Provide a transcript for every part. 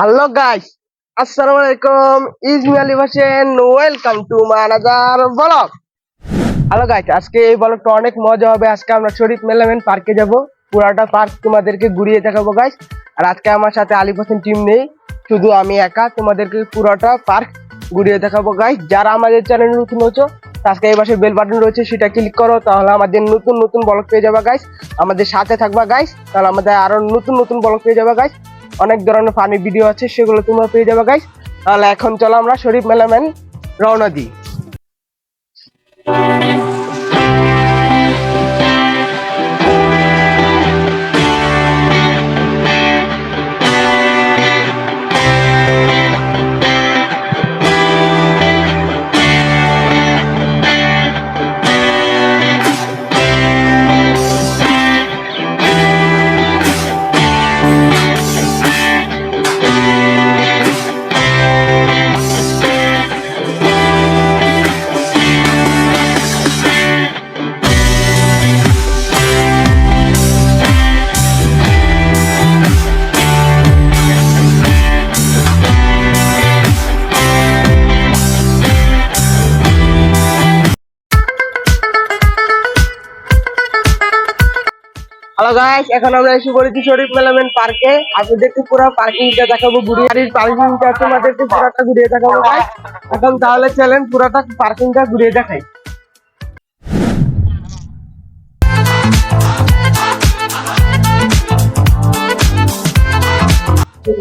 Hello guys, আসসালামু আলাইকুম। Is me Ali Hossain, welcome to my another blog. Hello guys, আজকে এই ব্লগটা অনেক মজা হবে। আজকে আমরা শরীফ মেলামেন পার্কে যাব। পুরাটা পার্ক তোমাদেরকে ঘুরিয়ে দেখাবো গাইস। আর আজকে আমার সাথে আলিফ হোসেন টিম নেই, শুধু আমি একা তোমাদেরকে পুরাটা পার্ক ঘুরিয়ে দেখাবো গাইস। যারা আমাদের চ্যানেল নতুন হচ্ছে, আজকে এই পাশে বেল বাটন রয়েছে, সেটা ক্লিক করো, তাহলে আমাদের নতুন নতুন ব্লগ পেয়ে যাবে গাইস। আমাদের সাথে থাকবা গাইস, তাহলে আমাদের আরো নতুন নতুন ব্লগ পেয়ে যাবে গাইস। অনেক ধরনের ফানি ভিডিও আছে, সেগুলো তোমরা পেয়ে যাবে গাইস। তাহলে এখন চলো আমরা শরীফ মেলামেন রওনা দিই। হ্যালো গাইস, এখন আমরা এসে পড়েছি শরীফ মেলামেন পার্কে। আপনাদেরকে পুরো পার্কিংটা দেখাবো, গাড়ির পার্কিংটা তোমাদেরকে পুরোটা ঘুরিয়ে দেখাবো গাইস। এখন তাহলে চলেন পুরোটা পার্কিংটা ঘুরিয়ে দেখাই।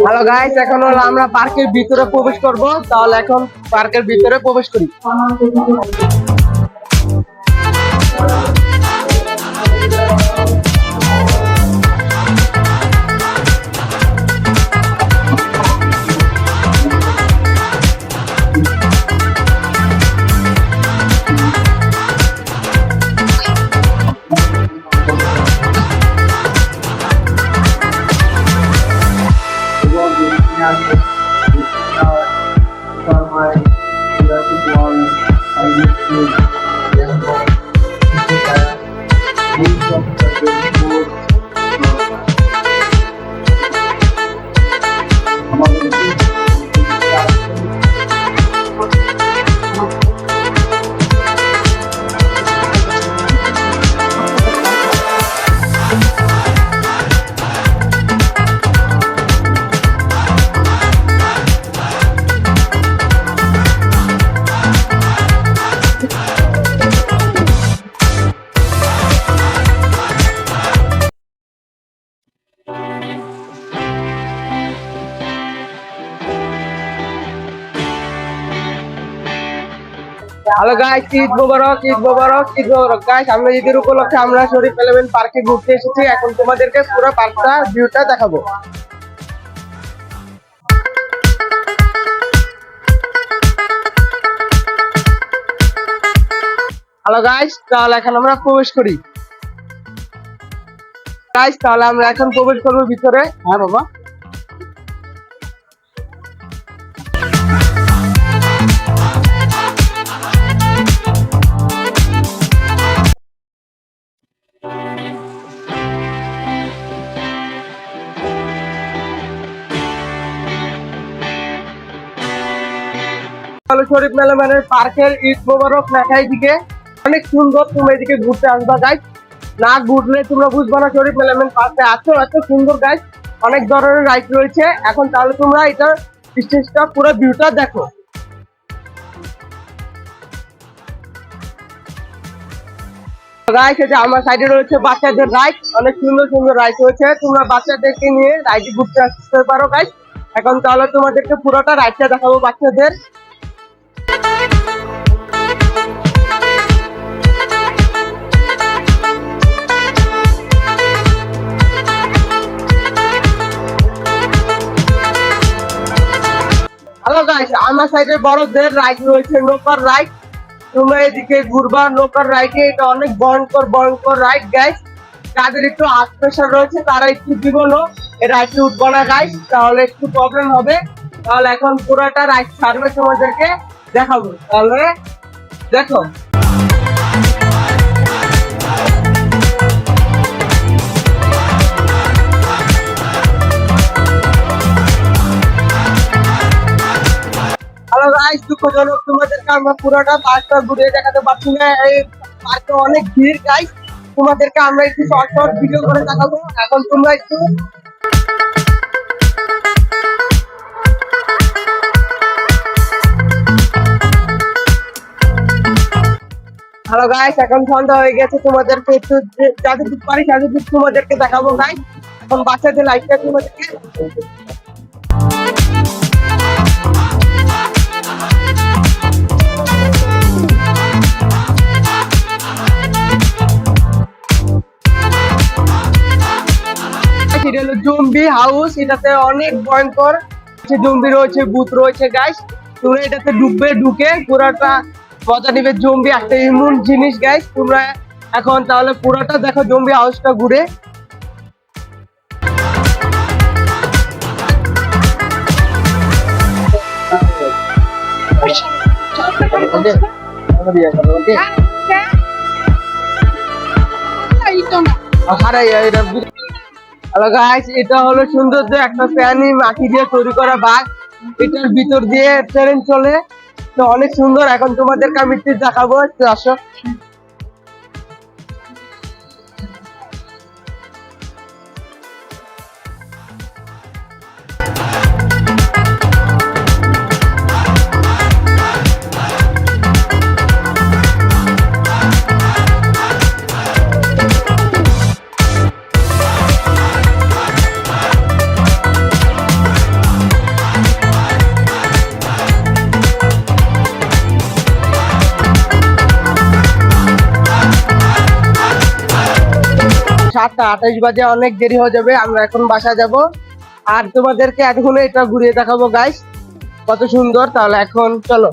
হ্যালো গাইস, এখন হলো আমরা পার্কের ভিতরে প্রবেশ করব। তাহলে এখন পার্কের ভিতরে প্রবেশ করি। হ্যালো গাইস, ঈদ মোবারক, ঈদ মোবারক, ঈদ মোবারক গাইস। আমরা ঈদের উপলক্ষে আমরা শরীফ মেলামেন পার্কে ঘুরতে এসেছি। এখন তোমাদেরকে পুরো পার্কটা ভিউটা দেখাবো। হ্যালো গাইস, তাহলে এখন আমরা প্রবেশ করি। গাইস, তাহলে আমরা এখন প্রবেশ করবো ভিতরে। হ্যাঁ বাবা। শরীফ মেলামেনের পার্কের ঈদ মোবারক লেখা এদিকে অনেক সুন্দর। তুমি এদিকে ঘুরতে আসবা গাইস, না ঘুরলে তোমরা বুঝবা না শরীফ মেলামেন পার্কে এত সুন্দর গাইস। অনেক ধরনের রাইড রয়েছে। এখন তাহলে তোমরা এটা স্টেজটা পুরো ভিউটা দেখো গাইস। এটা আমার সাইডে রয়েছে বাচ্চাদের রাইড, অনেক সুন্দর সুন্দর রাইড রয়েছে। তোমরা বাচ্চাদেরকে নিয়ে রাইডে ঘুরতে আসতে পারো গাইস। এখন তাহলে তোমাদেরকে পুরোটা রাইডটা দেখাবো বাচ্চাদের। হ্যালো গাইস, আমার সাইডে বড়দের রাইড রয়েছে, নৌকার রাইড। তোমরা এদিকে ঘুরবা নৌকার রাইডে। এটা অনেক ভয়ঙ্কর রাইড গাইস। যাদের একটু হার্ট প্রেশার রয়েছে তারা একটু জীবনও এই রাইডে উঠবো না গাইস, তাহলে একটু প্রবলেম হবে। তাহলে এখন পুরোটা রাইড ছাড়বে তোমাদেরকে দেখাবো। তাহলে দেখো। হ্যালো গাইস, দুঃখজনক তোমাদেরকে আমরা পুরোটা পার্কটা ঘুরে দেখাতে পারছি না। এই পার্কে অনেক ভিড় গাইস। তোমাদেরকে আমরা একটু শর্ট শর্ট ভিডিও করে দেখাবো। এখন তোমরা একটু হ্যালো গাইস, এখন সন্ধ্যা হয়ে গেছে। তোমাদেরকে একটু যতটুকু পারি ততটুকু তোমাদেরকে দেখাবো গাইস। এখন বাচ্চাদের লাইফটা তোমাদেরকে এটা হলো জম্বি হাউস। এটাতে অনেক ভয়ঙ্কর জম্বি রয়েছে, ভূত রয়েছে গাইস। তোমরা এটাতে ঢুকে পুরোটা মজা নিবে। জম্বি একটা ইমিউন জিনিস গাইস। তোমরা এখন তাহলে পুরোটা দেখো জম্বি হাউসটা ঘুরে। হ্যালো গাইস, এটা হলো সৌন্দর্য একটা প্রাণী, মাটি দিয়ে তৈরি করা বাঘ। এটার ভিতর দিয়ে ট্রেন চলে, তো অনেক সুন্দর। এখন তোমাদেরকে আমি একটু দেখাবো, একটু আসো। সাতটা 28 বাজে, অনেক দেরি হয়ে যাবে। আমরা এখন বাসা যাব, আর তোমাদেরকে এখন এটা ঘুরিয়ে দেখাবো গাইস, কত সুন্দর। তাহলে এখন চলো।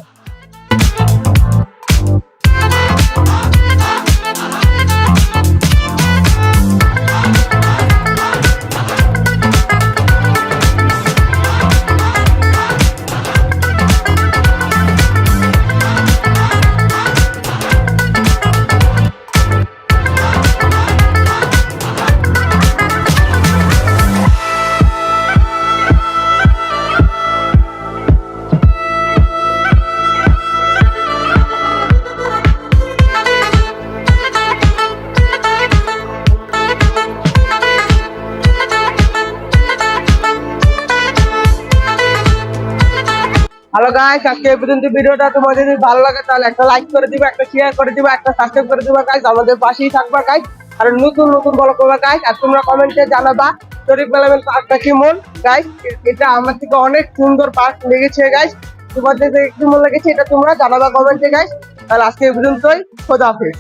হ্যালো গাইস, আজকে এই পর্যন্ত। ভিডিওটা তোমাদের যদি ভালো লাগে তাহলে একটা লাইক করে দিবা, একটা শেয়ার করে দিবা, একটা সাবস্ক্রাইব করে দিবা গাইস। আমাদের পাশেই থাকবা গাইস, আর নতুন নতুন ব্লগ করবা গাইস। আর তোমরা কমেন্টে জানাবা শরীফ মেলামেন পার্কটা কেমন গাইস। এটা আমার থেকে অনেক সুন্দর পার্ক লেগেছে গাইস। তোমাদের কেমন লেগেছে এটা তোমরা জানাবা কমেন্টে গাইস। তাহলে আজকে এই পর্যন্তই, খোদা হাফেজ।